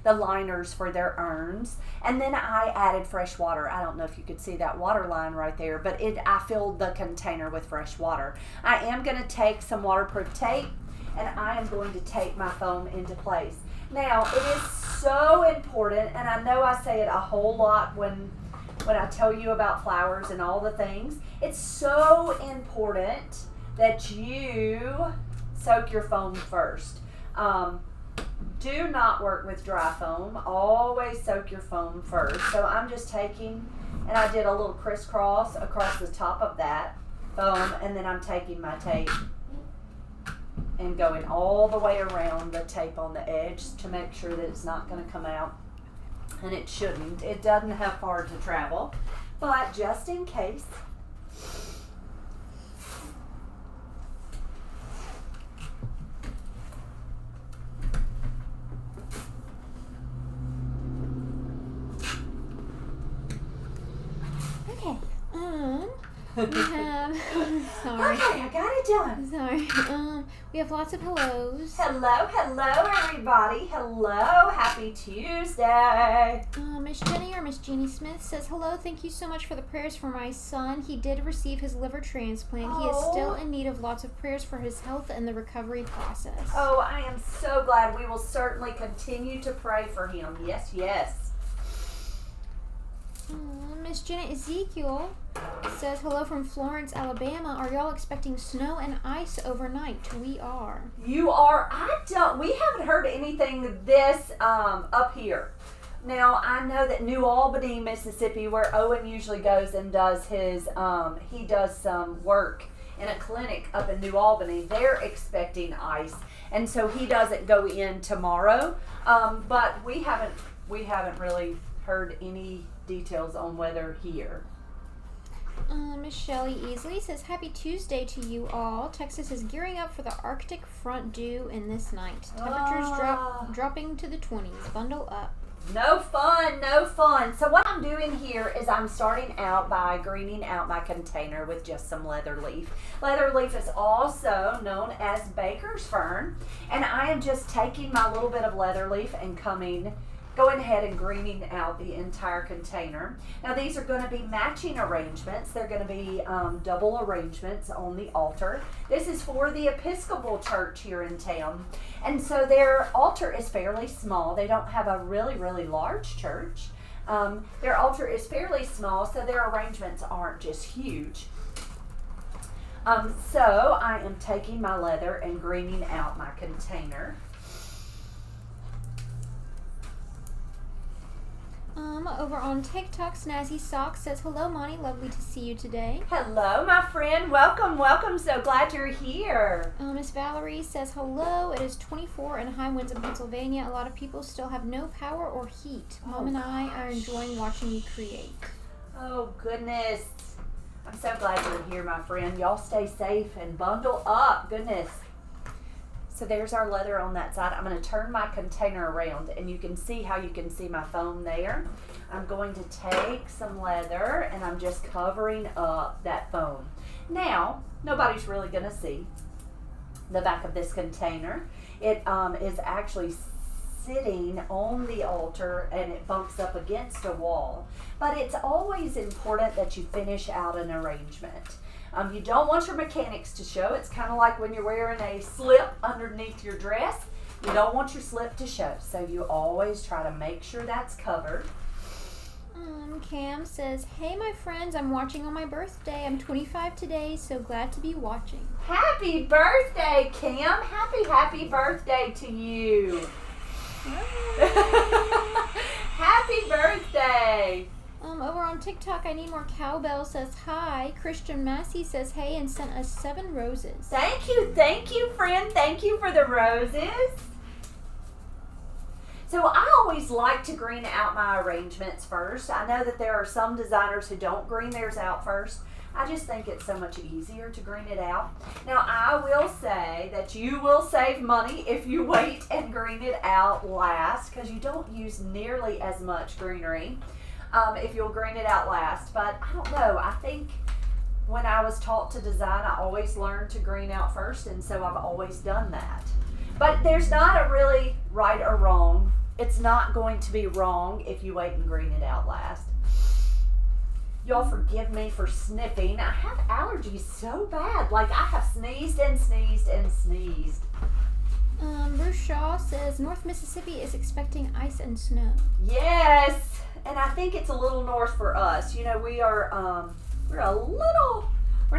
the liners for their urns. And then I added fresh water. I don't know if you could see that water line right there, but I filled the container with fresh water. I am going to take some waterproof tape, and I am going to tape my foam into place. Now, it is so important, and I know I say it a whole lot when I tell you about flowers and all the things. It's so important that you soak your foam first. Do not work with dry foam. Always soak your foam first. So I'm just taking, and I did a little crisscross across the top of that foam, and then I'm taking my tape and going all the way around the tape on the edge to make sure that it's not going to come out. And it shouldn't. It doesn't have far to travel, but just in case. Okay. We have. Sorry. Okay, I got it done. Sorry. We have lots of hellos. Hello, everybody. Hello, happy Tuesday. Miss Jenny or Miss Jeannie Smith says, hello, thank you so much for the prayers for my son. He did receive his liver transplant. He is still in need of lots of prayers for his health and the recovery process. Oh, I am so glad. We will certainly continue to pray for him. Yes, yes. Miss Janet Ezekiel says, hello from Florence, Alabama. Are y'all expecting snow and ice overnight? We are. You are? We haven't heard anything this up here. Now, I know that New Albany, Mississippi, where Owen usually goes and does his, he does some work in a clinic up in New Albany. They're expecting ice, and so he doesn't go in tomorrow. But we haven't really heard any details on weather here. Miss Shelley Easley says, happy Tuesday to you all. Texas is gearing up for the Arctic front due in this night. Temperatures dropping to the 20s. Bundle up. No fun, no fun. So what I'm doing here is I'm starting out by greening out my container with just some leather leaf. Leather leaf is also known as baker's fern, and I am just taking my little bit of leather leaf and going ahead and greening out the entire container. Now these are going to be matching arrangements. They're going to be double arrangements on the altar. This is for the Episcopal Church here in town. And so their altar is fairly small. They don't have a really, really large church. Their altar is fairly small, so their arrangements aren't just huge. So I am taking my leather and greening out my container. Over on TikTok, Snazzy Socks says, hello, Monty. Lovely to see you today. Hello, my friend. Welcome, welcome. So glad you're here. Miss Valerie says, hello. It is 24 and high winds in Pennsylvania. A lot of people still have no power or heat. Mom and I are enjoying watching you create. Oh, goodness. I'm so glad you're here, my friend. Y'all stay safe and bundle up. Goodness. So there's our leather on that side. I'm going to turn my container around, and you can see how you can see my foam there. I'm going to take some leather, and I'm just covering up that foam. Now, nobody's really going to see the back of this container. It is actually sitting on the altar, and it bumps up against a wall. But it's always important that you finish out an arrangement. You don't want your mechanics to show. It's kind of like when you're wearing a slip underneath your dress. You don't want your slip to show. So you always try to make sure that's covered. Cam says, hey, my friends, I'm watching on my birthday. I'm 25 today, so glad to be watching. Happy birthday, Cam. Happy birthday to you. Happy birthday. Over on TikTok, I Need More Cowbell says, hi. Christian Massey says, hey, and sent us 7 roses. Thank you, friend. Thank you for the roses. So I always like to green out my arrangements first. I know that there are some designers who don't green theirs out first. I just think it's so much easier to green it out. Now, I will say that you will save money if you wait and green it out last, because you don't use nearly as much greenery if you'll green it out last. But I don't know. I think when I was taught to design, I always learned to green out first, and so I've always done that. But there's not a really right or wrong It's not going to be wrong if you wait and green it out last. Y'all forgive me for sniffing. I have allergies so bad. Like, I have sneezed and sneezed and sneezed. Bruce Shaw says North Mississippi is expecting ice and snow. Yes, and I think it's a little north for us. You know, we're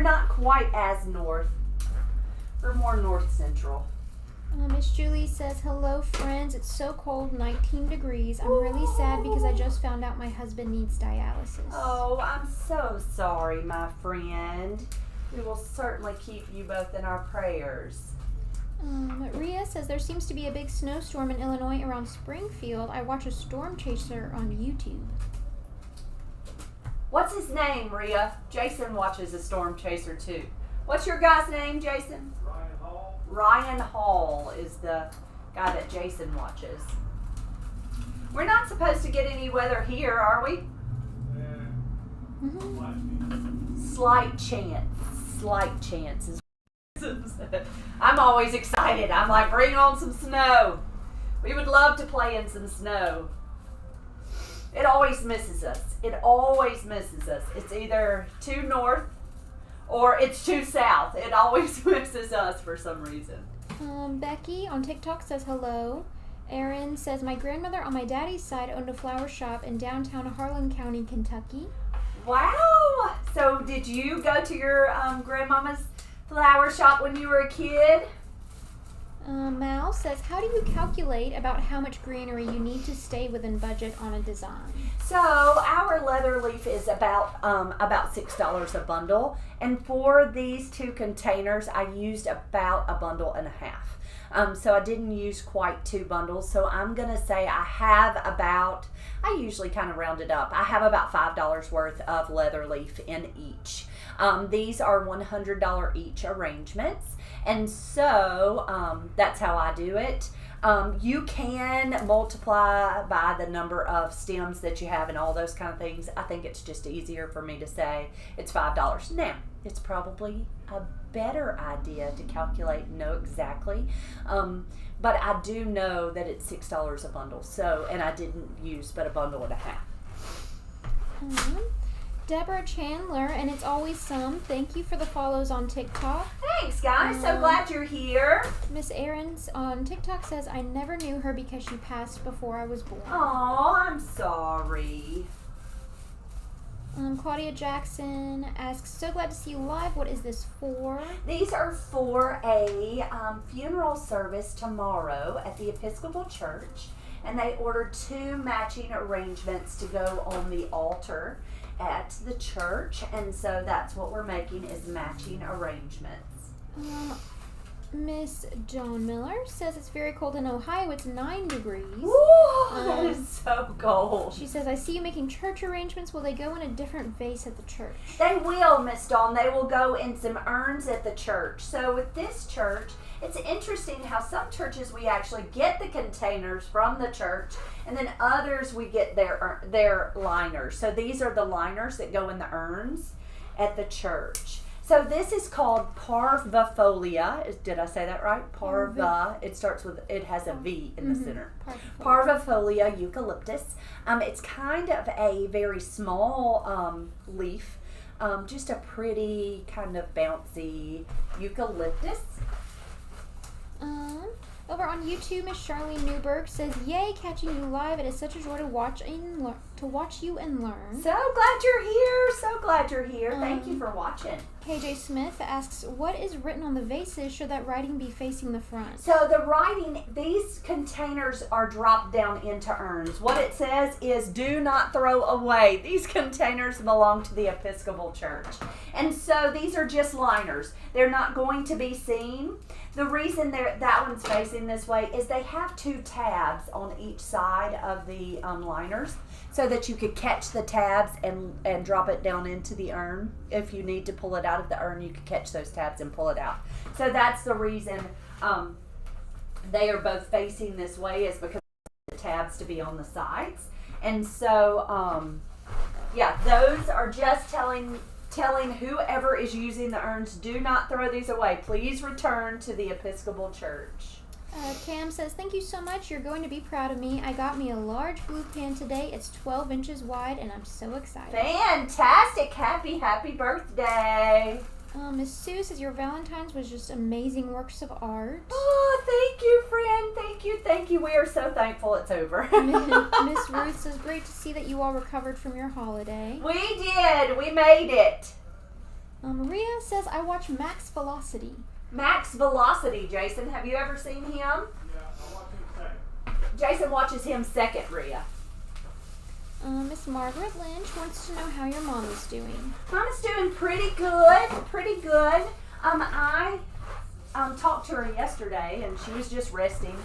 not quite as north. We're more north central. Miss Julie says, hello friends, it's so cold, 19 degrees. I'm really sad because I just found out my husband needs dialysis. Oh, I'm so sorry, my friend. We will certainly keep you both in our prayers. Rhea says, there seems to be a big snowstorm in Illinois around Springfield. I watch a storm chaser on YouTube. What's his name, Rhea? Jason watches a storm chaser too. What's your guy's name, Jason? Ryan Hall is the guy that Jason watches. We're not supposed to get any weather here, are we? Slight chance. Slight chances. I'm always excited. I'm like, bring on some snow. We would love to play in some snow. It always misses us. It always misses us. It's either too north or it's too south. It always misses us for some reason. Becky on TikTok says hello. Erin says, my grandmother on my daddy's side owned a flower shop in downtown Harlan County, Kentucky. Wow! So did you go to your grandmama's flower shop when you were a kid? Mal says, how do you calculate about how much greenery you need to stay within budget on a design? So our leather leaf is about $6 a bundle, and for these two containers I used about a bundle and a half. So I didn't use quite 2 bundles, so I'm gonna say I usually kind of round it up, I have about $5 worth of leather leaf in each. These are $100 each arrangements, and so that's how I do it. You can multiply by the number of stems that you have and all those kind of things. I think it's just easier for me to say it's $5. Now, it's probably a better idea to calculate and know exactly, but I do know that it's $6 a bundle, so, and I didn't use but a bundle and a half. Deborah Chandler, and it's always some. Thank you for the follows on TikTok. Thanks, guys. So glad you're here. Miss Aaron's on TikTok says, I never knew her because she passed before I was born. Oh, I'm sorry. Claudia Jackson asks, so glad to see you live. What is this for? These are for a funeral service tomorrow at the Episcopal Church, and they ordered 2 matching arrangements to go on the altar at the church, and so that's what we're making, is matching arrangements. Miss Joan Miller says it's very cold in Ohio. It's 9 degrees. Woo, that is so cold. She says, I see you making church arrangements. Will they go in a different vase at the church? They will, Miss Dawn. They will go in some urns at the church. So with this church, it's interesting how some churches we actually get the containers from the church, and then others we get their liners. So these are the liners that go in the urns at the church. So this is called parvifolia. Did I say that right? Parva. It starts with, it has a V in the center. Parvifolia eucalyptus. It's kind of a very small leaf, just a pretty kind of bouncy eucalyptus. Over on YouTube, Miss Charlene Newberg says, yay, catching you live. It is such a joy to watch you and learn. So glad you're here. So glad you're here. Thank you for watching. KJ Smith asks, what is written on the vases? Should that writing be facing the front? So the writing, these containers are dropped down into urns. What it says is, do not throw away. These containers belong to the Episcopal Church. And so these are just liners. They're not going to be seen. The reason that one's facing this way is they have 2 tabs on each side of the liners, so that you could catch the tabs and drop it down into the urn. If you need to pull it out of the urn, you could catch those tabs and pull it out. So that's the reason they are both facing this way, is because the tabs to be on the sides. And so yeah, those are just telling whoever is using the urns, do not throw these away. Please return to the Episcopal Church. Cam says, thank you so much. You're going to be proud of me. I got me a large blue pan today. It's 12 inches wide, and I'm so excited. Fantastic. Happy birthday. Miss Sue says, your Valentine's was just amazing works of art. Oh, thank you, friend. Thank you. We are so thankful it's over. Miss Ruth says, great to see that you all recovered from your holiday. We did. We made it. Maria says, I watch Max Velocity. Max Velocity, Jason. Have you ever seen him? Yeah, I watch him second. Jason watches him second, Rhea. Miss Margaret Lynch wants to know how your mom is doing. Mom is doing pretty good. I talked to her yesterday, and she was just resting.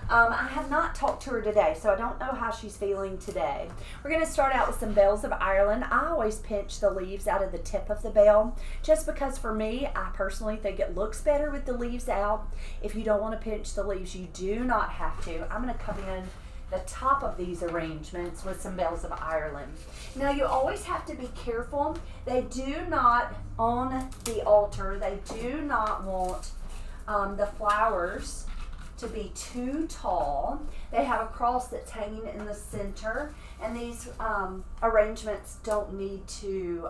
I have not talked to her today, so I don't know how she's feeling today. We're going to start out with some bells of Ireland. I always pinch the leaves out of the tip of the bell, just because for me, I personally think it looks better with the leaves out. If you don't want to pinch the leaves, you do not have to. I'm going to come in the top of these arrangements with some bells of Ireland. Now, you always have to be careful. They do not, on the altar, they do not want the flowers to be too tall. They have a cross that's hanging in the center, and these arrangements don't need to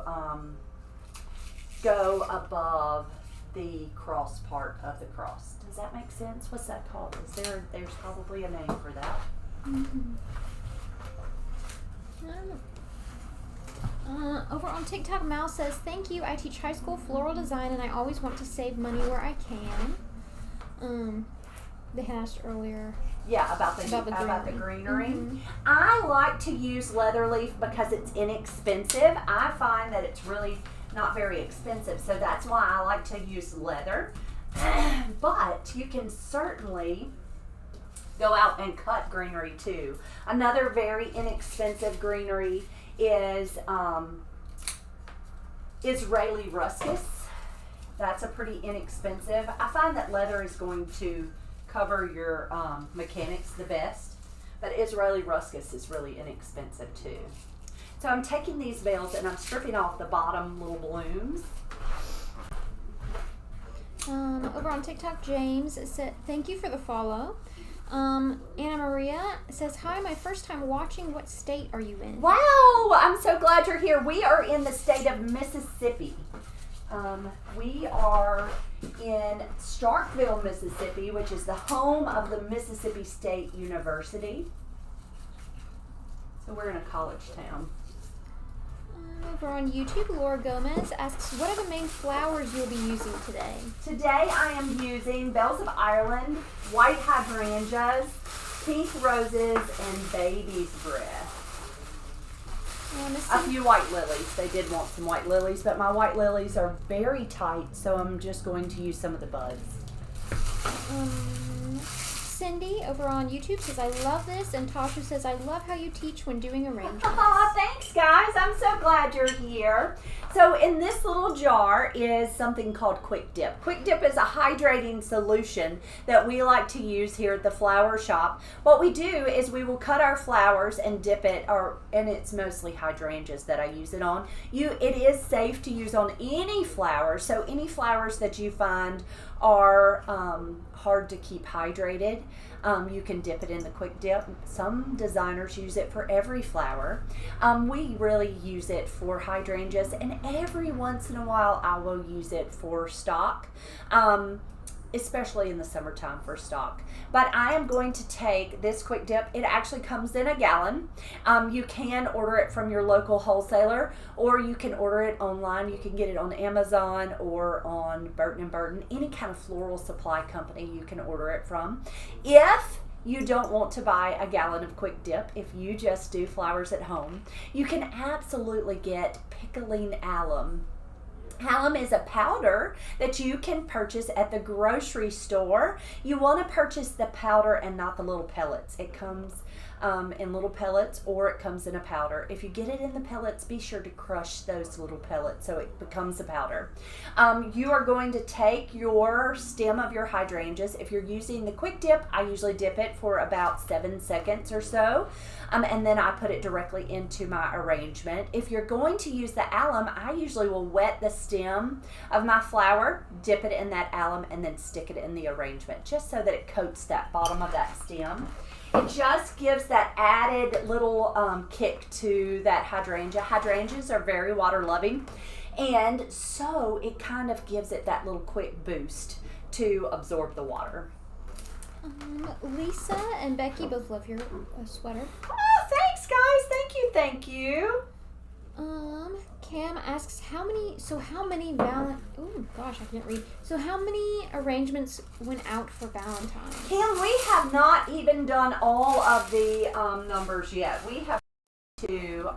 go above the cross part of the cross. Does that make sense? What's that called? There's probably a name for that. Mm-hmm. Over on TikTok, Mal says, thank you. I teach high school floral design, and I always want to save money where I can. They had asked earlier. Yeah, about the greenery. Mm-hmm. I like to use leather leaf because it's inexpensive. I find that it's really not very expensive, so that's why I like to use leather. But you can certainly go out and cut greenery too. Another very inexpensive greenery is Israeli ruscus. That's a pretty inexpensive. I find that leather is going to cover your mechanics the best, but Israeli ruscus is really inexpensive too. So I'm taking these bells and I'm stripping off the bottom little blooms. Over on TikTok, James said, thank you for the follow. Anna Maria says, hi, my first time watching. What state are you in? Wow, I'm so glad you're here. We are in the state of Mississippi. We are in Starkville, Mississippi, which is the home of the Mississippi State University. So we're in a college town. Over on YouTube, Laura Gomez asks, what are the main flowers you'll be using today? Today I am using bells of Ireland, white hydrangeas, pink roses, and baby's breath. A few white lilies. They did want some white lilies, but my white lilies are very tight, so I'm just going to use some of the buds. Cindy over on YouTube says, I love this, and Tasha says, I love how you teach when doing arrangements. Thanks, guys. I'm so glad you're here. So in this little jar is something called Quick Dip. Quick Dip is a hydrating solution that we like to use here at the flower shop. What we do is we will cut our flowers and dip it, and it's mostly hydrangeas that I use it on. It is safe to use on any flowers, so any flowers that you find are hard to keep hydrated, you can dip it in the Quick Dip. Some designers use it for every flower. We really use it for hydrangeas, and every once in a while I will use it for stock, especially in the summertime for stock. But I am going to take this Quick Dip. It actually comes in a gallon. You can order it from your local wholesaler, or you can order it online. You can get it on Amazon or on Burton & Burton, any kind of floral supply company you can order it from. If you don't want to buy a gallon of Quick Dip, if you just do flowers at home, you can absolutely get pickling alum. Alum is a powder that you can purchase at the grocery store. You want to purchase the powder and not the little pellets. It comes in little pellets, or it comes in a powder. If you get it in the pellets, be sure to crush those little pellets so it becomes a powder. You are going to take your stem of your hydrangeas. If you're using the quick dip, I usually dip it for about 7 seconds or so, and then I put it directly into my arrangement. If you're going to use the alum, I usually will wet the stem of my flower, dip it in that alum, and then stick it in the arrangement, just so that it coats that bottom of that stem. It just gives that added little kick to that hydrangea. Hydrangeas are very water loving, and so it kind of gives it that little quick boost to absorb the water. Lisa and Becky both love your sweater. Oh, thanks guys. Thank you. Cam asks how many arrangements went out for Valentine's? Cam, we have not even done all of the numbers yet. We have to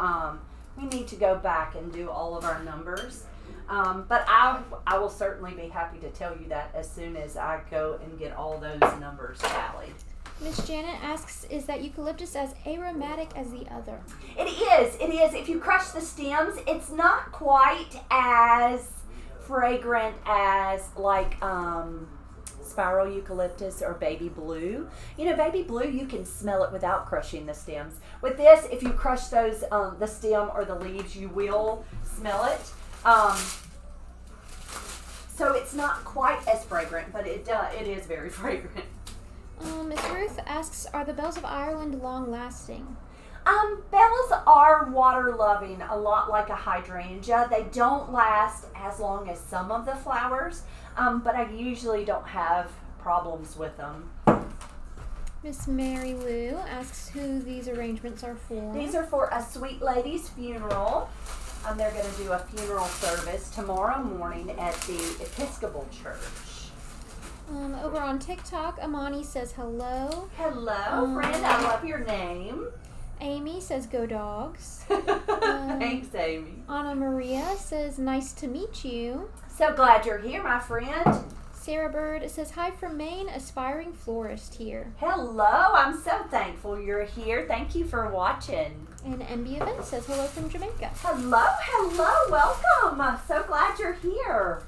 we need to go back and do all of our numbers. But I will certainly be happy to tell you that as soon as I go and get all those numbers tallied. Miss Janet asks, is that eucalyptus as aromatic as the other? It is. If you crush the stems, it's not quite as fragrant as like spiral eucalyptus or baby blue. You know, baby blue, you can smell it without crushing the stems. With this, if you crush those, the stem or the leaves, you will smell it. So it's not quite as fragrant, but it is very fragrant. Miss Ruth asks, are the bells of Ireland long-lasting? Bells are water-loving, a lot like a hydrangea. They don't last as long as some of the flowers, but I usually don't have problems with them. Miss Mary Lou asks who these arrangements are for. These are for a sweet lady's funeral. They're going to do a funeral service tomorrow morning at the Episcopal Church. Over on TikTok, Amani says hello. Hello, friend. I love your name. Amy says go dogs. Thanks, Amy. Anna Maria says nice to meet you. So glad you're here, my friend. Sarah Bird says hi from Maine, aspiring florist here. Hello. I'm so thankful you're here. Thank you for watching. And MB Event says hello from Jamaica. Hello. Welcome. I'm so glad you're here.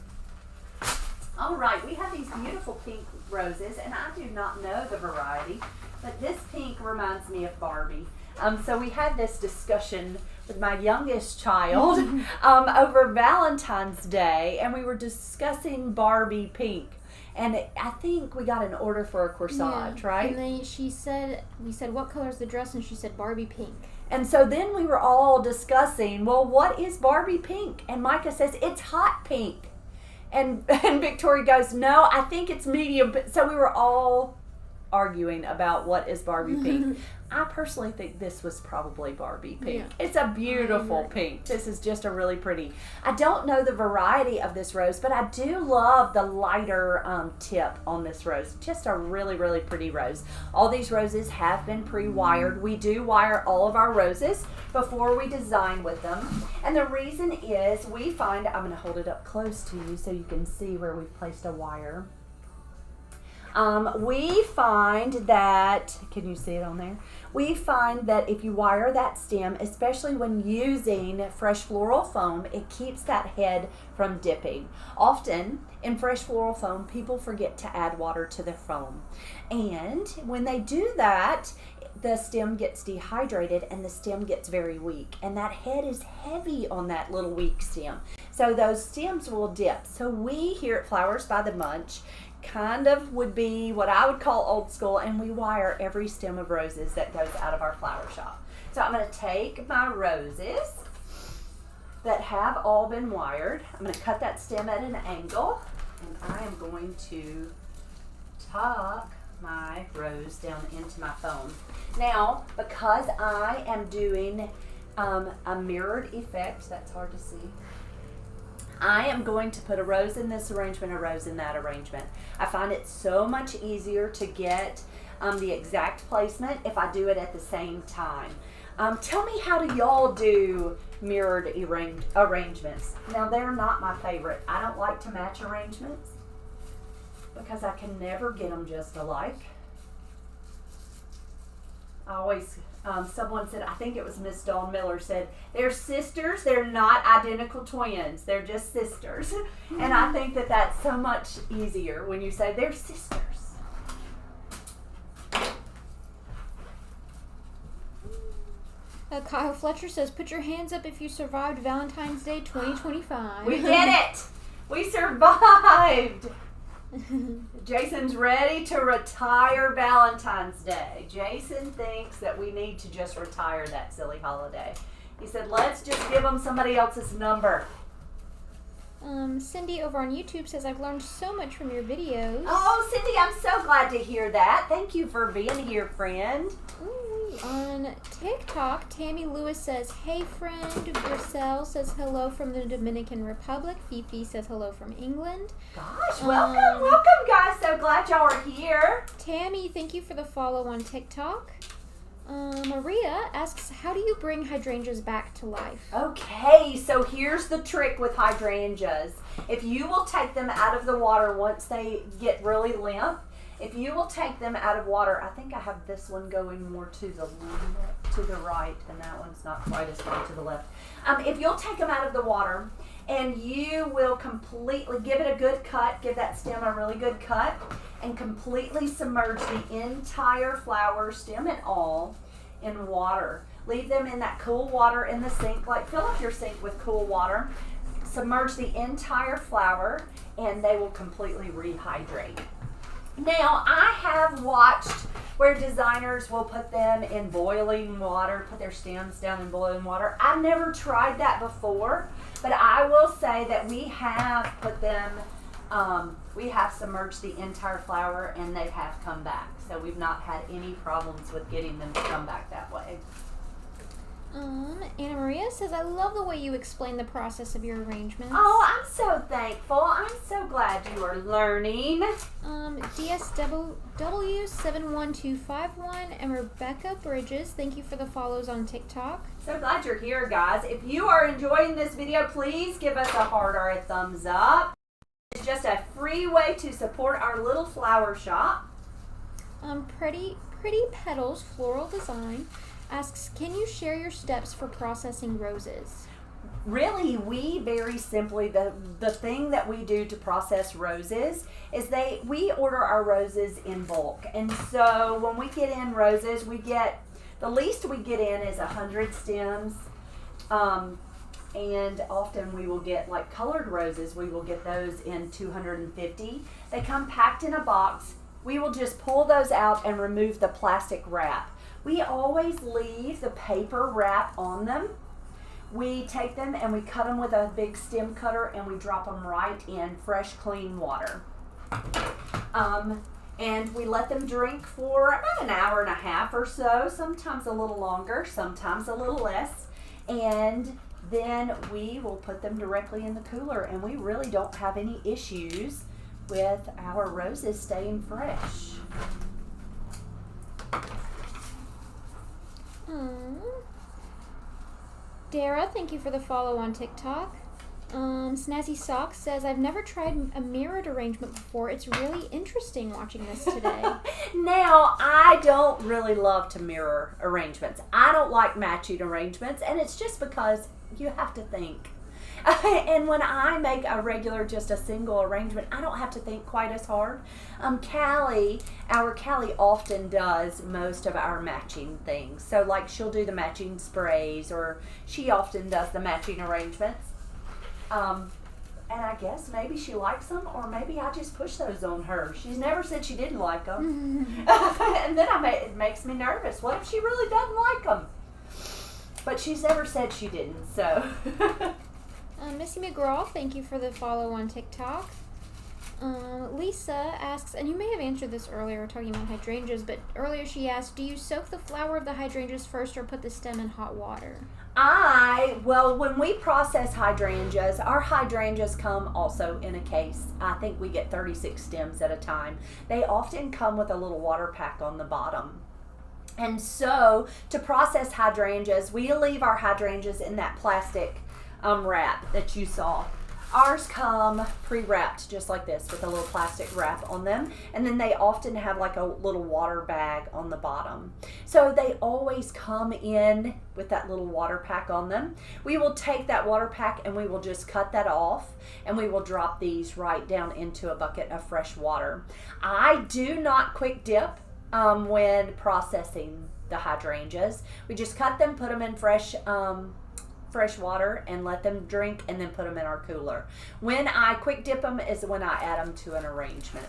All right, we have these beautiful pink roses, and I do not know the variety, but this pink reminds me of Barbie. So we had this discussion with my youngest child over Valentine's Day, and we were discussing Barbie pink. And I think we got an order for a corsage, right? And then we said, what color is the dress? And she said Barbie pink. And so then we were all discussing, well, what is Barbie pink? And Micah says, it's hot pink. And Victoria goes, no, I think it's medium. So we were all arguing about what is Barbie pink. I personally think this was probably Barbie pink. Yeah. It's a beautiful pink. This is just a really pretty. I don't know the variety of this rose, but I do love the lighter tip on this rose. Just a really, really pretty rose. All these roses have been pre-wired. We do wire all of our roses before we design with them. And the reason is we find, I'm going to hold it up close to you so you can see where we've placed a wire. We find that, can you see it on there? We find that if you wire that stem, especially when using fresh floral foam, it keeps that head from dipping. Often in fresh floral foam, people forget to add water to the foam. And when they do that, the stem gets dehydrated and the stem gets very weak. And that head is heavy on that little weak stem. So those stems will dip. So we here at Flowers by the Bunch kind of would be what I would call old school, and we wire every stem of roses that goes out of our flower shop. So I'm going to take my roses that have all been wired. I'm going to cut that stem at an angle, and I am going to tuck my rose down into my foam. Now, because I am doing a mirrored effect, that's hard to see, I am going to put a rose in this arrangement, a rose in that arrangement. I find it so much easier to get the exact placement if I do it at the same time. Tell me, how do y'all do mirrored arrangements? Now, they're not my favorite. I don't like to match arrangements because I can never get them just alike. I always, someone said, I think it was Miss Dawn Miller said, they're sisters, they're not identical twins, they're just sisters. And I think that that's so much easier when you say they're sisters. Kyle Fletcher says, put your hands up if you survived Valentine's Day 2025. We did it! We survived! Jason's ready to retire Valentine's Day. Jason thinks that we need to just retire that silly holiday. He said, let's just give them somebody else's number. Cindy over on YouTube says, I've learned so much from your videos. Oh, Cindy, I'm so glad to hear that. Thank you for being here, friend. Ooh, on TikTok, Tammy Lewis says, hey friend. Griselle says hello from the Dominican Republic. Fifi says hello from England. Gosh, welcome guys. So glad y'all are here. Tammy, thank you for the follow on TikTok. Maria asks, how do you bring hydrangeas back to life? Okay, so here's the trick with hydrangeas. If you will take them out of the water once they get really limp, if you will take them out of water, I think I have this one going more to the right, and that one's not quite as far to the left. If you'll take them out of the water, and you will completely give it a good cut, give that stem a really good cut, and completely submerge the entire flower, stem and all, in water. Leave them in that cool water in the sink, like fill up your sink with cool water, submerge the entire flower, and they will completely rehydrate. Now, I have watched where designers will put them in boiling water, put their stems down in boiling water. I've never tried that before, but I will say that we have put them, we have submerged the entire flower and they have come back. So we've not had any problems with getting them to come back that way. Anna Maria says, I love the way you explain the process of your arrangements. Oh, I'm so thankful. I'm so glad you are learning. DSW71251 and Rebecca Bridges, thank you for the follows on TikTok. So glad you're here, guys. If you are enjoying this video, please give us a heart or a thumbs up. It's just a free way to support our little flower shop. Pretty Petals Floral Design asks, can you share your steps for processing roses? Really, we very simply, the thing that we do to process roses is we order our roses in bulk. And so when we get in roses, the least we get in is 100 stems. And often we will get, like colored roses, we will get those in 250. They come packed in a box. We will just pull those out and remove the plastic wrap. We always leave the paper wrap on them. We take them and we cut them with a big stem cutter and we drop them right in fresh, clean water. And we let them drink for about an hour and a half or so, sometimes a little longer, sometimes a little less. And then we will put them directly in the cooler, and we really don't have any issues with our roses staying fresh. Dara, thank you for the follow on TikTok. Snazzy Socks says, I've never tried a mirrored arrangement before. It's really interesting watching this today. Now, I don't really love to mirror arrangements. I don't like matching arrangements, and it's just because you have to think. And when I make just a single arrangement, I don't have to think quite as hard. Callie often does most of our matching things. So like she'll do the matching sprays, or she often does the matching arrangements. And I guess maybe she likes them, or maybe I just push those on her. She's never said she didn't like them. And then it makes me nervous. What if she really doesn't like them? But she's never said she didn't, so. Missy McGraw, thank you for the follow on TikTok. Lisa asks, and you may have answered this earlier talking about hydrangeas, but earlier she asked, do you soak the flower of the hydrangeas first or put the stem in hot water? When we process hydrangeas, our hydrangeas come also in a case. I think we get 36 stems at a time. They often come with a little water pack on the bottom. And so to process hydrangeas, we leave our hydrangeas in that plastic wrap that you saw. Ours come pre-wrapped just like this with a little plastic wrap on them, and then they often have like a little water bag on the bottom. So they always come in with that little water pack on them. We will take that water pack and we will just cut that off, and we will drop these right down into a bucket of fresh water. I do not quick dip when processing the hydrangeas. We just cut them, put them in fresh water and let them drink, and then put them in our cooler. When I quick dip them is when I add them to an arrangement.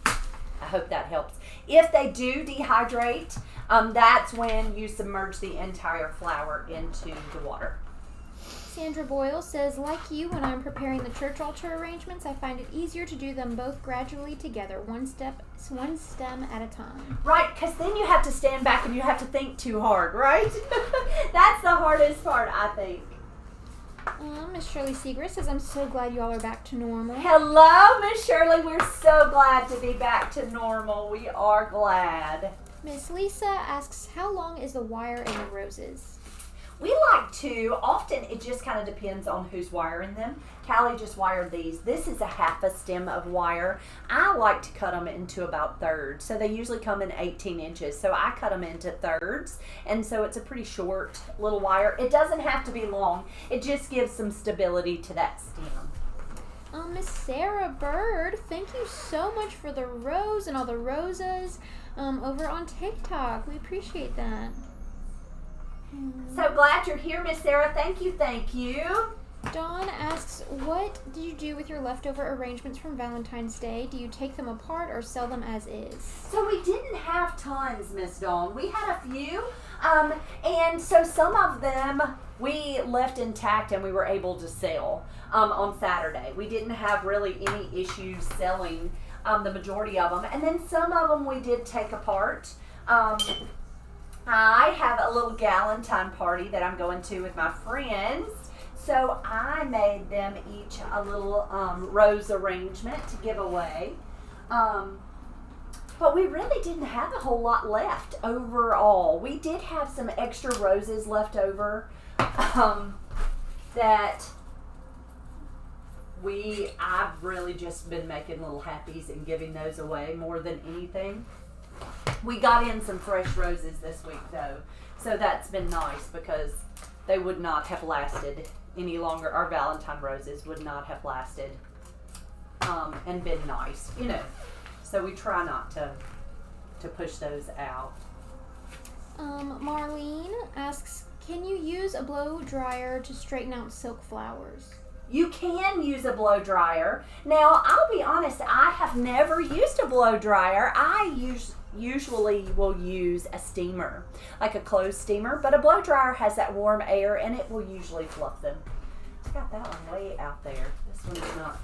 I hope that helps. If they do dehydrate, that's when you submerge the entire flour into the water. Sandra Boyle says, like you, when I'm preparing the church altar arrangements, I find it easier to do them both gradually together, one stem at a time. Right, because then you have to stand back and you have to think too hard, right? That's the hardest part, I think. Miss Shirley Segrist says, I'm so glad you all are back to normal. Hello, Miss Shirley. We're so glad to be back to normal. We are glad. Miss Lisa asks, how long is the wire in the roses? We like to, often it just kind of depends on who's wiring them. Callie just wired these. This is a half a stem of wire. I like to cut them into about thirds. So they usually come in 18 inches. So I cut them into thirds. And so it's a pretty short little wire. It doesn't have to be long. It just gives some stability to that stem. Miss Sarah Bird, thank you so much for the rose and all the roses over on TikTok. We appreciate that. So glad you're here, Miss Sarah. Thank you, thank you. Dawn asks, what did you do with your leftover arrangements from Valentine's Day? Do you take them apart or sell them as is? So we didn't have tons, Miss Dawn. We had a few, and so some of them we left intact and we were able to sell on Saturday. We didn't have really any issues selling the majority of them, and then some of them we did take apart. I have a little Galentine party that I'm going to with my friends, so I made them each a little rose arrangement to give away. But we really didn't have a whole lot left overall. We did have some extra roses left over that I've really just been making little happies and giving those away more than anything. We got in some fresh roses this week though, so that's been nice because they would not have lasted any longer. Our Valentine roses would not have lasted and been nice, you know. So we try not to push those out. Marlene asks, can you use a blow dryer to straighten out silk flowers? You can use a blow dryer. Now, I'll be honest, I have never used a blow dryer. I usually will use a steamer, like a clothes steamer, but a blow dryer has that warm air and it will usually fluff them. I got that one way out there. This one's not.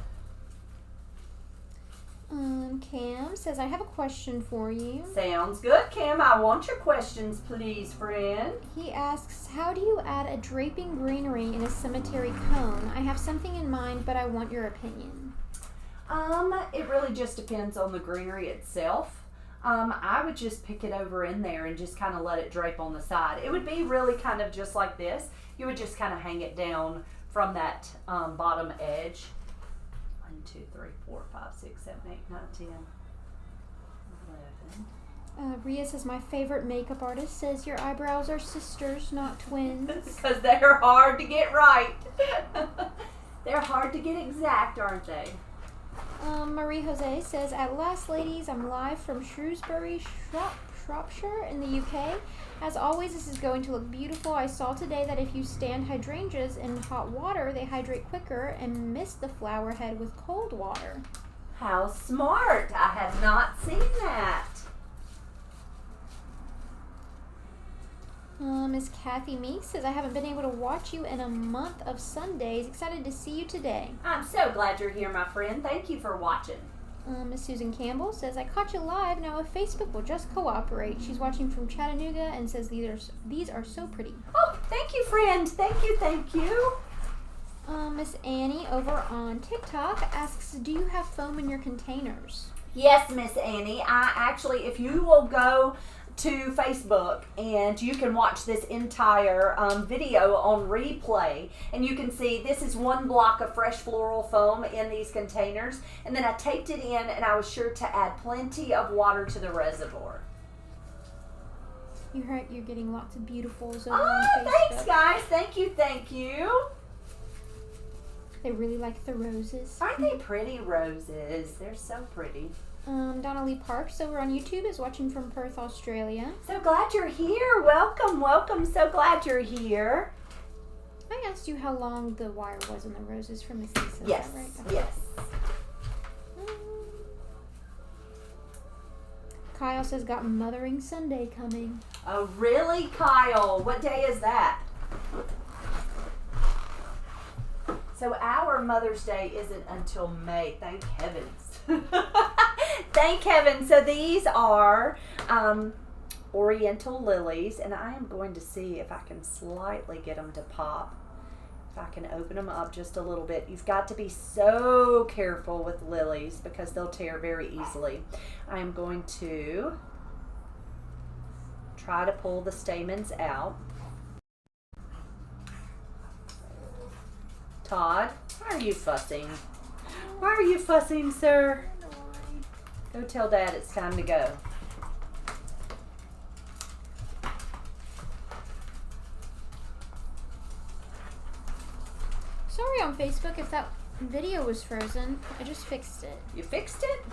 Cam says, I have a question for you. Sounds good, Cam. I want your questions, please, friend. He asks, how do you add a draping greenery in a cemetery cone? I have something in mind, but I want your opinion. It really just depends on the greenery itself. I would just pick it over in there and just kind of let it drape on the side. It would be really kind of just like this. You would just kind of hang it down from that bottom edge. 1, 2, 3, 4, 5, 6, 7, 8, 9, 10, 11. Rhea says, my favorite makeup artist says your eyebrows are sisters, not twins. Because they're hard to get right. They're hard to get exact, aren't they? Marie Jose says, at last, ladies, I'm live from Shrewsbury, Shropshire in the UK. As always, this is going to look beautiful. I saw today that if you stand hydrangeas in hot water, they hydrate quicker and mist the flower head with cold water. How smart. I have not seen that. Miss Kathy Meeks says, I haven't been able to watch you in a month of Sundays. Excited to see you today. I'm so glad you're here, my friend. Thank you for watching. Miss Susan Campbell says, I caught you live. Now if Facebook will just cooperate. She's watching from Chattanooga and says these are so pretty. Oh, thank you, friend. Thank you, thank you. Miss Annie over on TikTok asks, do you have foam in your containers? Yes, Miss Annie. I actually, if you will go to Facebook, and you can watch this entire video on replay, and you can see this is 1 block of fresh floral foam in these containers, and then I taped it in, and I was sure to add plenty of water to the reservoir. You're getting lots of beautifuls over Oh, on Facebook. thanks guys, thank you. They really like the roses. Aren't they pretty roses? They're so pretty. Donna Lee Parks over on YouTube is watching from Perth, Australia. So glad you're here. Welcome. So glad you're here. I asked you how long the wire was in the roses for Miss Lisa. Yes, Is that right? Okay. yes. Kyle says, got Mothering Sunday coming. Oh, really, Kyle? What day is that? So our Mother's Day isn't until May. Thank heavens. Thank heaven. So these are Oriental lilies, and I am going to see if I can slightly get them to pop. If I can open them up just a little bit. You've got to be so careful with lilies because they'll tear very easily. I am going to try to pull the stamens out. Todd, why are you fussing? Why are you fussing, sir? Go tell Dad it's time to go. Sorry on Facebook if that video was frozen. I just fixed it. You fixed it?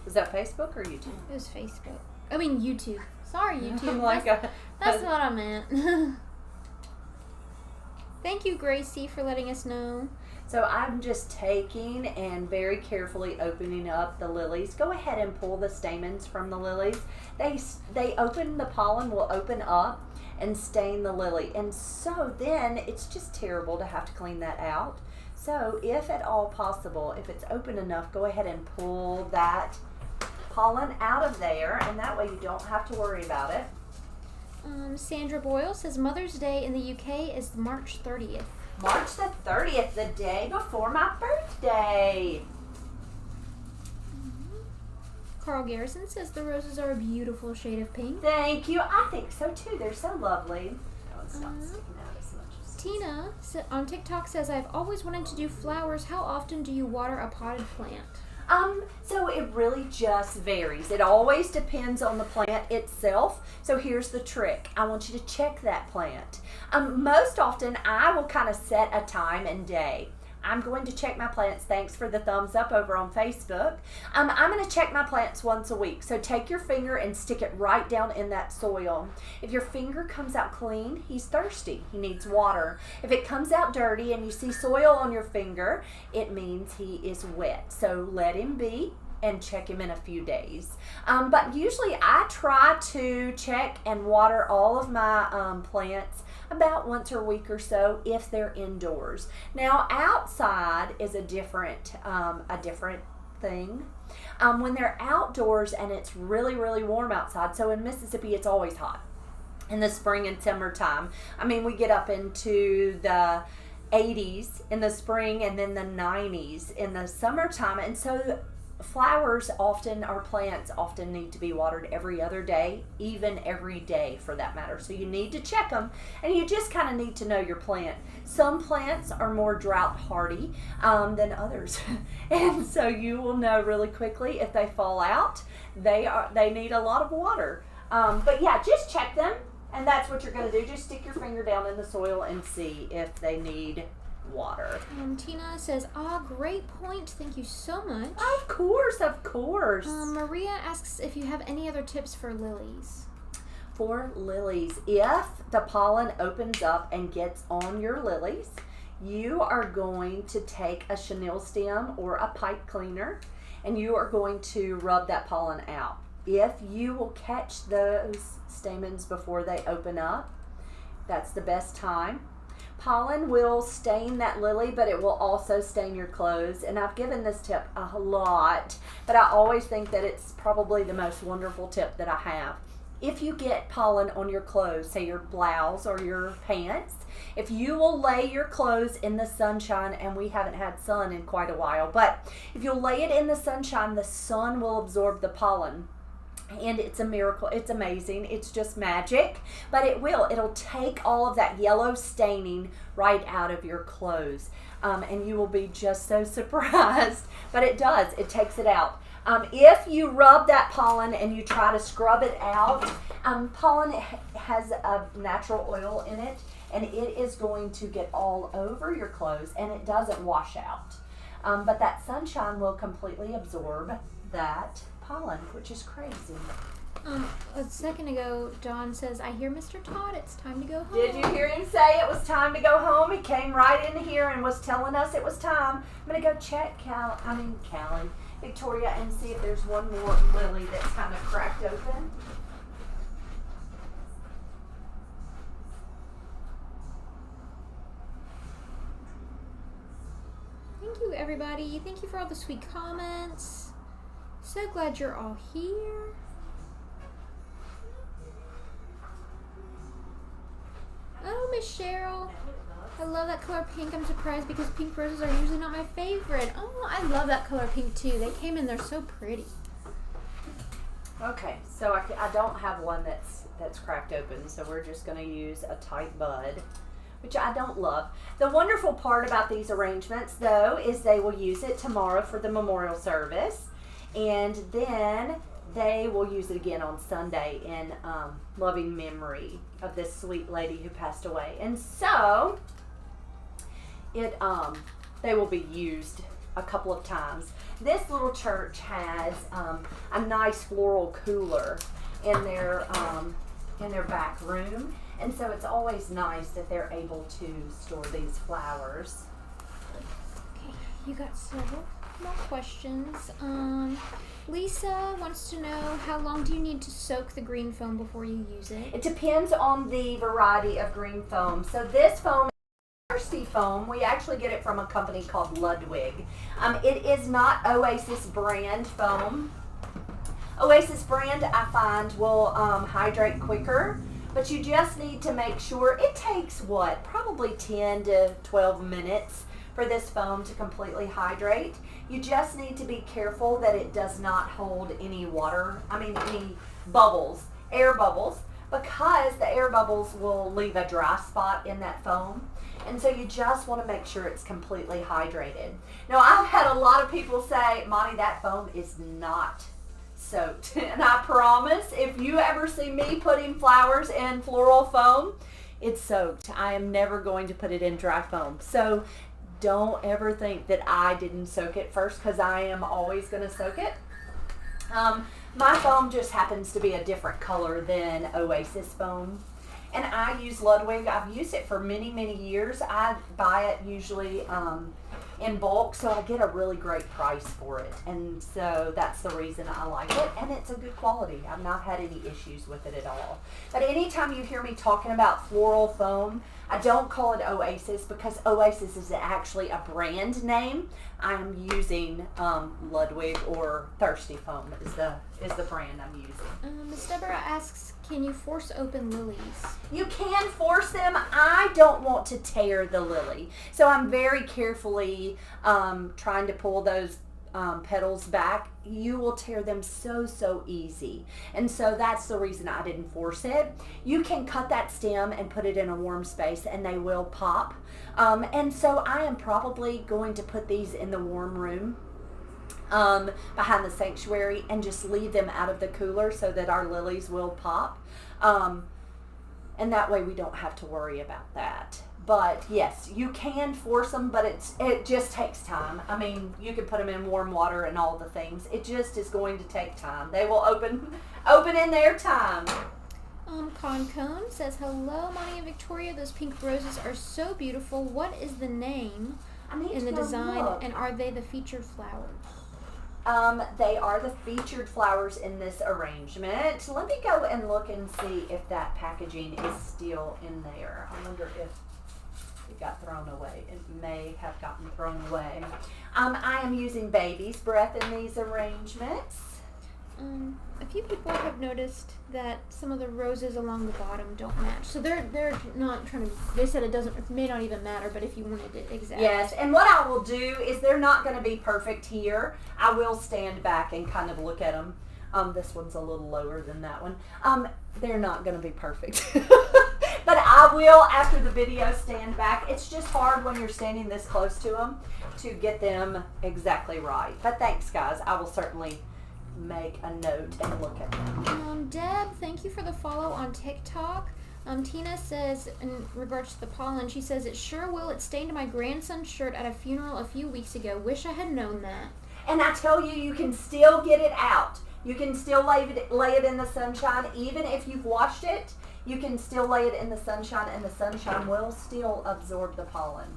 Was that Facebook or YouTube? It was Facebook. I mean YouTube. Sorry YouTube. I'm like that's what I meant. Thank you, Gracie, for letting us know. So I'm just taking and very carefully opening up the lilies. Go ahead and pull the stamens from the lilies. They open, the pollen will open up and stain the lily. And so then it's just terrible to have to clean that out. So if at all possible, if it's open enough, go ahead and pull that pollen out of there, and that way you don't have to worry about it. Sandra Boyle says Mother's Day in the UK is March 30th. March the 30th, the day before my birthday. Carl Garrison says the roses are a beautiful shade of pink. Thank you. I think so too. They're so lovely. Oh, it's not sticking out as much as Tina on TikTok says, I've always wanted to do flowers. How often do you water a potted plant? So it really just varies. It always depends on the plant itself. So here's the trick. I want you to check that plant. Most often I will kind of set a time and day. I'm going to check my plants. Thanks for the thumbs up over on Facebook. I'm going to check my plants once a week. So take your finger and stick it right down in that soil. If your finger comes out clean, he's thirsty. He needs water. If it comes out dirty and you see soil on your finger, it means he is wet. So let him be and check him in a few days. But usually I try to check and water all of my plants about once a week or so if they're indoors. Now outside is a different thing. When they're outdoors and it's really, really warm outside, so in Mississippi it's always hot in the spring and summertime. I mean, we get up into the 80s in the spring and then the 90s in the summertime, and so flowers often, or plants often, need to be watered every other day, even every day for that matter. So you need to check them, and you just kind of need to know your plant. Some plants are more drought hardy than others, and so you will know really quickly if they fall out. They need a lot of water. But yeah, just check them, and that's what you're going to do. Just stick your finger down in the soil and see if they need water. Tina says, great point. Thank you so much. Of course, of course. Maria asks if you have any other tips for lilies. For lilies, if the pollen opens up and gets on your lilies, you are going to take a chenille stem or a pipe cleaner, and you are going to rub that pollen out. If you will catch those stamens before they open up, that's the best time. Pollen will stain that lily, but it will also stain your clothes. And I've given this tip a lot, but I always think that it's probably the most wonderful tip that I have. If you get pollen on your clothes, say your blouse or your pants, if you will lay your clothes in the sunshine, and we haven't had sun in quite a while, but if you'll lay it in the sunshine, the sun will absorb the pollen. And it's a miracle. It's amazing. It's just magic. But it'll take all of that yellow staining right out of your clothes. And you will be just so surprised. But it does. It takes it out. If you rub that pollen and you try to scrub it out, pollen has a natural oil in it. And it is going to get all over your clothes. And it doesn't wash out. But that sunshine will completely absorb that pollen, which is crazy. A second ago, Dawn says, I hear Mr. Todd, it's time to go home. Did you hear him say it was time to go home? He came right in here and was telling us it was time. I'm going to go check Victoria, and see if there's one more lily that's kind of cracked open. Thank you, everybody. Thank you for all the sweet comments. So glad you're all here. Oh, Miss Cheryl. I love that color pink. I'm surprised because pink roses are usually not my favorite. Oh, I love that color pink too. They came in, they're so pretty. Okay, so I don't have one that's cracked open, so we're just going to use a tight bud, which I don't love. The wonderful part about these arrangements, though, is they will use it tomorrow for the memorial service. And then they will use it again on Sunday in loving memory of this sweet lady who passed away. And so they will be used a couple of times. This little church has a nice floral cooler in their back room, and so it's always nice that they're able to store these flowers. Okay, you got several more questions. Lisa wants to know, how long do you need to soak the green foam before you use it? It depends on the variety of green foam. So this foam is thirsty foam. We actually get it from a company called Ludwig. It is not Oasis brand foam. Oasis brand, I find, will hydrate quicker, but you just need to make sure. It takes probably 10 to 12 minutes for this foam to completely hydrate. You just need to be careful that it does not hold any any bubbles, air bubbles, because the air bubbles will leave a dry spot in that foam. And so you just want to make sure it's completely hydrated. Now, I've had a lot of people say, Monty, that foam is not soaked. And I promise, if you ever see me putting flowers in floral foam, it's soaked. I am never going to put it in dry foam. So don't ever think that I didn't soak it first, because I am always going to soak it. My foam just happens to be a different color than Oasis foam. And I use Ludwig. I've used it for many, many years. I buy it usually in bulk, so I get a really great price for it. And so that's the reason I like it. And it's a good quality. I've not had any issues with it at all. But anytime you hear me talking about floral foam, I don't call it Oasis, because Oasis is actually a brand name. I'm using Ludwig, or Thirsty Foam is the brand I'm using. Miss Deborah asks, can you force open lilies? You can force them. I don't want to tear the lily, so I'm very carefully trying to pull those petals back. You will tear them so easy, and so that's the reason I didn't force it. You can cut that stem and put it in a warm space and they will pop, and so I am probably going to put these in the warm room behind the sanctuary and just leave them out of the cooler so that our lilies will pop, and that way we don't have to worry about that. But yes, you can force them, but it just takes time. I mean, you can put them in warm water and all the things. It just is going to take time. They will open in their time. Concone says, hello, Monty and Victoria. Those pink roses are so beautiful. What is the name in the design, and are they the featured flowers? They are the featured flowers in this arrangement. Let me go and look and see if that packaging is still in there. I wonder if it got thrown away. It may have gotten thrown away. I am using baby's breath in these arrangements. A few people have noticed that some of the roses along the bottom don't match. So they're not trying to, they said it may not even matter, but if you wanted it exact. Yes, and what I will do is, they're not going to be perfect here. I will stand back and kind of look at them This one's a little lower than that one. They're not going to be perfect. But I will, after the video, stand back. It's just hard when you're standing this close to them to get them exactly right. But thanks, guys. I will certainly make a note and look at them. Deb, thank you for the follow on TikTok. Tina says, in regards to the pollen, she says, it sure will. It stained my grandson's shirt at a funeral a few weeks ago. Wish I had known that. And I tell you, you can still get it out. You can still lay it in the sunshine. Even if you've washed it, you can still lay it in the sunshine, and the sunshine will still absorb the pollen.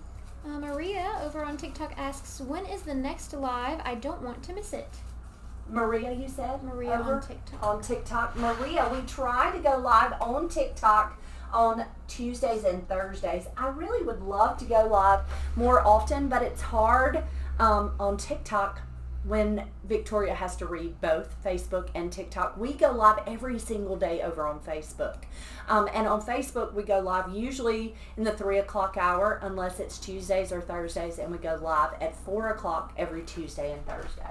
Maria over on TikTok asks, when is the next live? I don't want to miss it. Maria, you said? Maria over on TikTok. On TikTok. Maria, we try to go live on TikTok on Tuesdays and Thursdays. I really would love to go live more often, but it's hard on TikTok when Victoria has to read both Facebook and TikTok. We go live every single day over on Facebook. And on Facebook, we go live usually in the 3 o'clock hour, unless it's Tuesdays or Thursdays, and we go live at 4 o'clock every Tuesday and Thursday.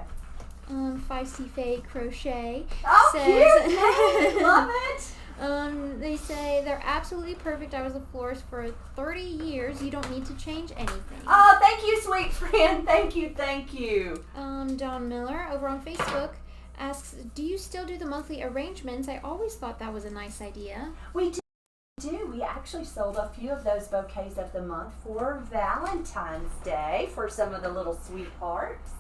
Feisty Faye Crochet says, cute! Hey, love it! They say they're absolutely perfect. I was a florist for 30 years. You don't need to change anything. Oh, thank you, sweet friend. Thank you, thank you. Don Miller over on Facebook asks, do you still do the monthly arrangements? I always thought that was a nice idea. We do. We actually sold a few of those bouquets of the month for Valentine's Day for some of the little sweethearts.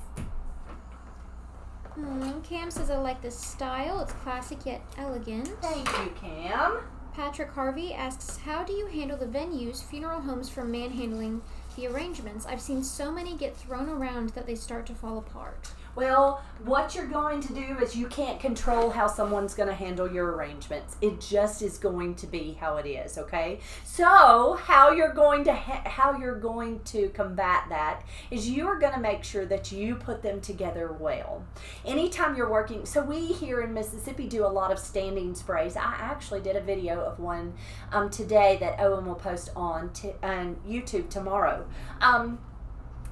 Cam says, I like this style. It's classic yet elegant. Thank you, Cam. Patrick Harvey asks, how do you handle the venues, funeral homes, for manhandling the arrangements? I've seen so many get thrown around that they start to fall apart. Well, what you're going to do is you can't control how someone's going to handle your arrangements. It just is going to be how it is, okay? So, how you're going to combat that is you're going to make sure that you put them together well. Anytime you're working, so we here in Mississippi do a lot of standing sprays. I actually did a video of one today that Owen will post on YouTube tomorrow.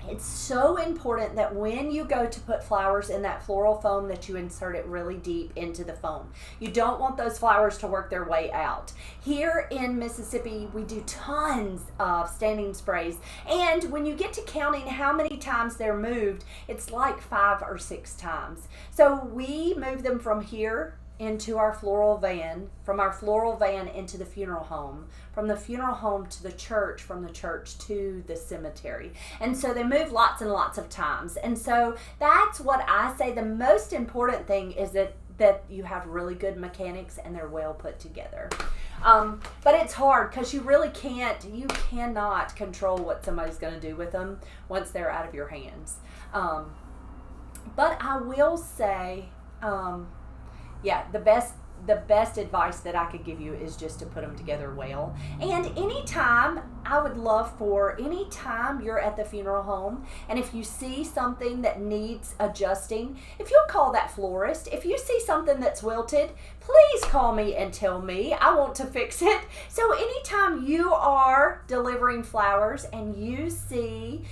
It's so important that when you go to put flowers in that floral foam that you insert it really deep into the foam. You don't want those flowers to work their way out. Here in Mississippi, we do tons of standing sprays, and when you get to counting how many times they're moved, it's like 5 or 6 times. So we move them from here into our floral van, from our floral van into the funeral home, from the funeral home to the church, from the church to the cemetery. And so they move lots and lots of times. And so that's what I say. The most important thing is that you have really good mechanics and they're well put together. But it's hard because you cannot control what somebody's going to do with them once they're out of your hands. But I will say, yeah, the best advice that I could give you is just to put them together well. And anytime you're at the funeral home and if you see something that needs adjusting, if you'll call that florist, if you see something that's wilted, please call me and tell me. I want to fix it. So anytime you are delivering flowers and you see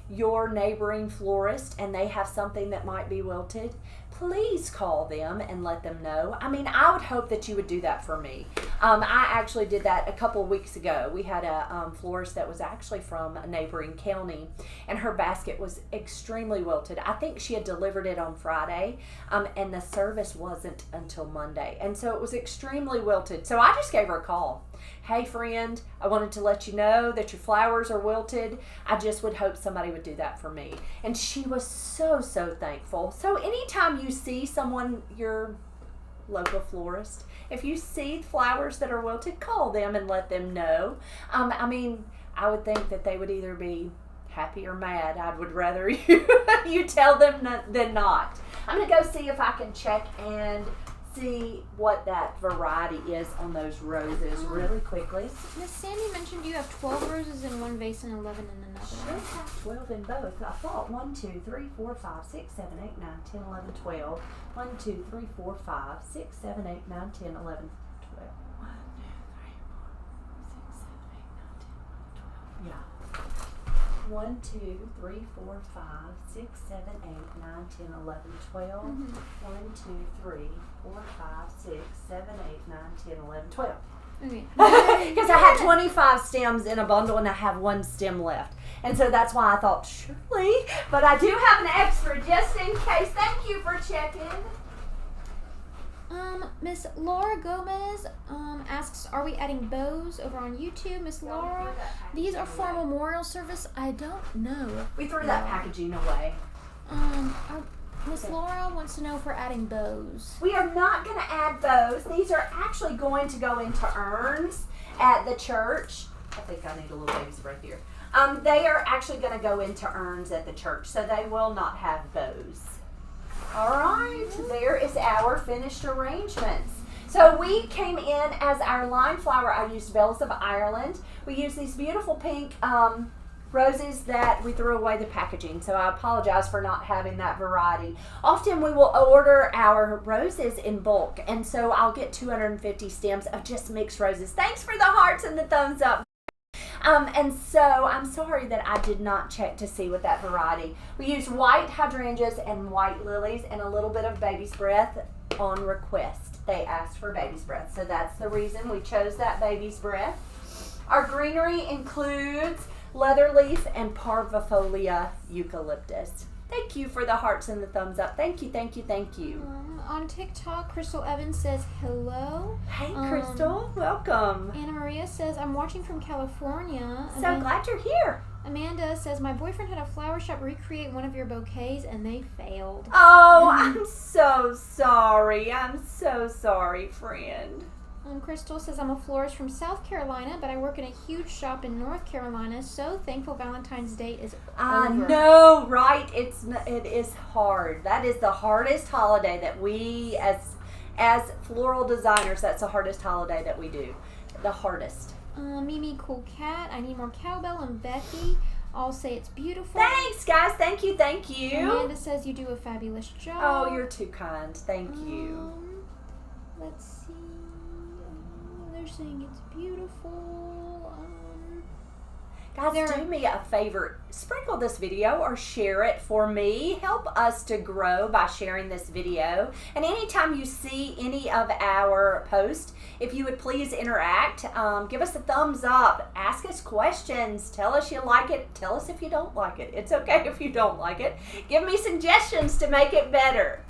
your neighboring florist and they have something that might be wilted, please call them and let them know. I mean, I would hope that you would do that for me. I actually did that a couple of weeks ago. We had a florist that was actually from a neighboring county, and her basket was extremely wilted. I think she had delivered it on Friday, and the service wasn't until Monday, and so it was extremely wilted. So I just gave her a call. Hey friend, I wanted to let you know that your flowers are wilted. I just would hope somebody would do that for me. And she was so thankful. So anytime you see someone, your local florist, if you see flowers that are wilted, call them and let them know. I mean, I would think that they would either be happy or mad. I would rather you tell them than not. I'm going to go see if I can check and see what that variety is on those roses really quickly. Miss Sandy mentioned you have 12 roses in one vase and 11 in another. Should have 12 in both. I thought 1, 2, 3, 4, 5, 6, 7, 8, 9, 10, 11, 12. 1, 2, 3, 4, 5, 6, 7, 8, 9, 10, 11, 12. 1, 2, 3, 4, 6, 7, 8, 9, 10, 11, 12. Yeah. 1, 2, 3, 4, 5, 6, 7, 8, 9, 10, 11, 12. 1, 2, 3, 4, 5, 6, 7, 8, 9, 10, 11, 12. Okay. Because I had 25 stems in a bundle and I have one stem left. And so that's why I thought, surely. But I do have an extra just in case. Thank you for checking. Miss Laura Gomez asks, are we adding bows over on YouTube? Miss Laura, these are for memorial service. I don't know. We threw that packaging away. Miss Laura wants to know if we're adding bows. We are not going to add bows. These are actually going to go into urns at the church. I think I need a little baby's breath here. They are actually going to go into urns at the church, so they will not have bows. All right, there is our finished arrangements. So we came in as our line flower. I used Bells of Ireland. We used these beautiful pink roses that we threw away the packaging. So I apologize for not having that variety. Often we will order our roses in bulk. And so I'll get 250 stems of just mixed roses. Thanks for the hearts and the thumbs up. And so I'm sorry that I did not check to see what that variety. We used white hydrangeas and white lilies and a little bit of baby's breath on request. They asked for baby's breath, so that's the reason we chose that baby's breath. Our greenery includes leatherleaf and parvifolia eucalyptus. Thank you for the hearts and the thumbs up. Thank you, thank you, thank you. On TikTok, Crystal Evans says hello. Hey, Crystal, welcome. Anna Maria says, I'm watching from California. So glad you're here. Amanda says, my boyfriend had a flower shop recreate one of your bouquets and they failed. Oh, I'm so sorry. I'm so sorry, friend. Crystal says, I'm a florist from South Carolina, but I work in a huge shop in North Carolina, so thankful Valentine's Day is over. I know, right? It is hard. That is the hardest holiday that we, as floral designers, that's the hardest holiday that we do. The hardest. Mimi Cool Cat, I need more cowbell, and Becky all say it's beautiful. Thanks, guys. Thank you, thank you. Amanda says you do a fabulous job. Oh, you're too kind. Thank you. Let's see. They're saying it's beautiful. Guys, do me a favor. Sprinkle this video or share it for me. Help us to grow by sharing this video. And anytime you see any of our posts, if you would please interact, give us a thumbs up, ask us questions, tell us you like it, tell us if you don't like it. It's okay if you don't like it. Give me suggestions to make it better.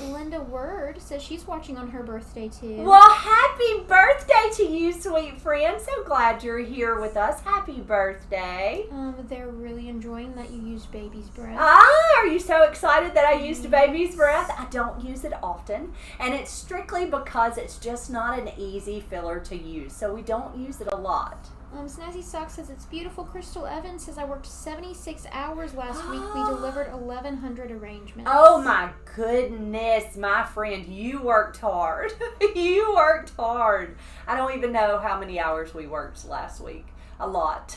Linda Word says she's watching on her birthday too. Well, happy birthday to you, sweet friend. So glad you're here with us. Happy birthday. They're really enjoying that you used baby's breath. Are you so excited that I used baby's breath? I don't use it often, and it's strictly because it's just not an easy filler to use, so we don't use it a lot. Snazzy Sock says it's beautiful. Crystal Evans says I worked 76 hours last week. We delivered 1,100 arrangements. Oh my goodness, my friend, you worked hard. You worked hard. I don't even know how many hours we worked last week. A lot.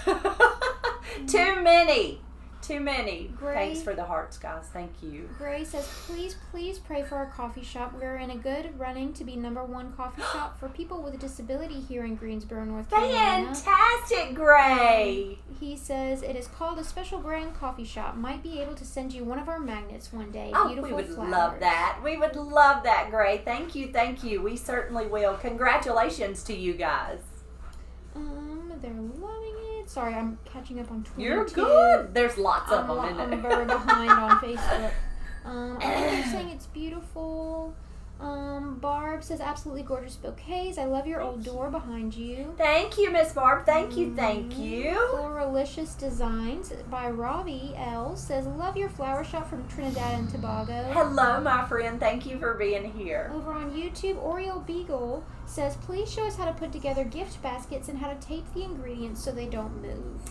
Too many. Too many. Gray, thanks for the hearts, guys. Thank you. Gray says, please pray for our coffee shop. We're in a good running to be #1 coffee shop for people with a disability here in Greensboro, North Carolina. Fantastic, Gray. He says, it is called a Special Brand Coffee Shop. Might be able to send you one of our magnets one day. Oh, beautiful we would flowers. love that. We would love that, Gray. Thank you, thank you. We certainly will. Congratulations to you guys. They're loving it. Sorry, I'm catching up on Twitter. You're good. There's lots of them, I'm isn't it? very behind on Facebook. They're saying it's beautiful. Barb says absolutely gorgeous bouquets. I love your old door behind you. Thank you, Miss Barb. Thank you, thank you. Floralicious Designs by Ravi L says love your flower shop from Trinidad and Tobago. Hello, my friend. Thank you for being here. Over on YouTube, Oriole Beagle says please show us how to put together gift baskets and how to tape the ingredients so they don't move.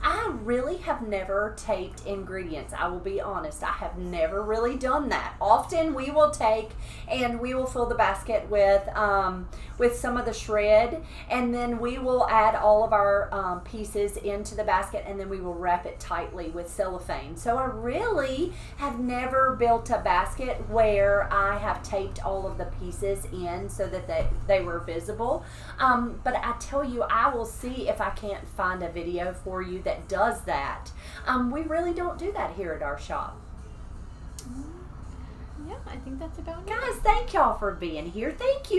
I really have never taped ingredients. I will be honest. I have never really done that. Often we will take and we will fill the basket with some of the shred, and then we will add all of our pieces into the basket, and then we will wrap it tightly with cellophane. So I really have never built a basket where I have taped all of the pieces in so that they were visible. But I tell you, I will see if I can't find a video for you that does that. We really don't do that here at our shop. Yeah, I think that's about it. Guys, thank y'all for being here. Thank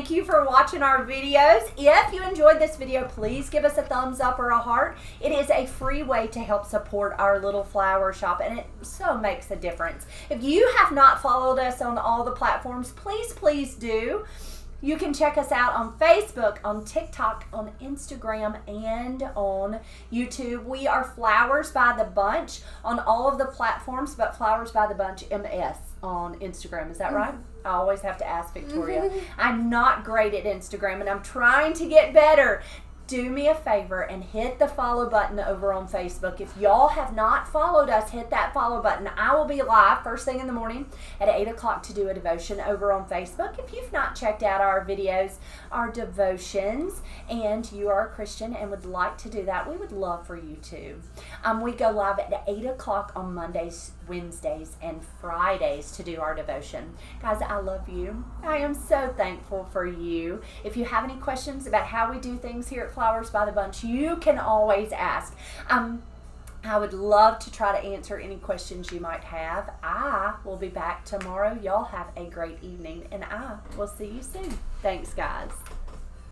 you for watching our videos. If you enjoyed this video, please give us a thumbs up or a heart. It is a free way to help support our little flower shop, and it so makes a difference. If you have not followed us on all the platforms, please do. You can check us out on Facebook, on TikTok, on Instagram, and on YouTube. We are Flowers by the Bunch on all of the platforms, but Flowers by the Bunch MS on Instagram. Is that right? I always have to ask Victoria. I'm not great at Instagram, and I'm trying to get better. Do me a favor and hit the follow button over on Facebook. If y'all have not followed us, hit that follow button. I will be live first thing in the morning at 8 o'clock to do a devotion over on Facebook. If you've not checked out our videos, our devotions, and you are a Christian and would like to do that, we would love for you to. We go live at 8 o'clock on Mondays, Wednesdays, and Fridays to do our devotion. Guys, I love you. I am so thankful for you. If you have any questions about how we do things here at Flowers by the Bunch, you can always ask. I would love to try to answer any questions you might have. I will be back tomorrow. Y'all have a great evening, and I will see you soon. Thanks, guys.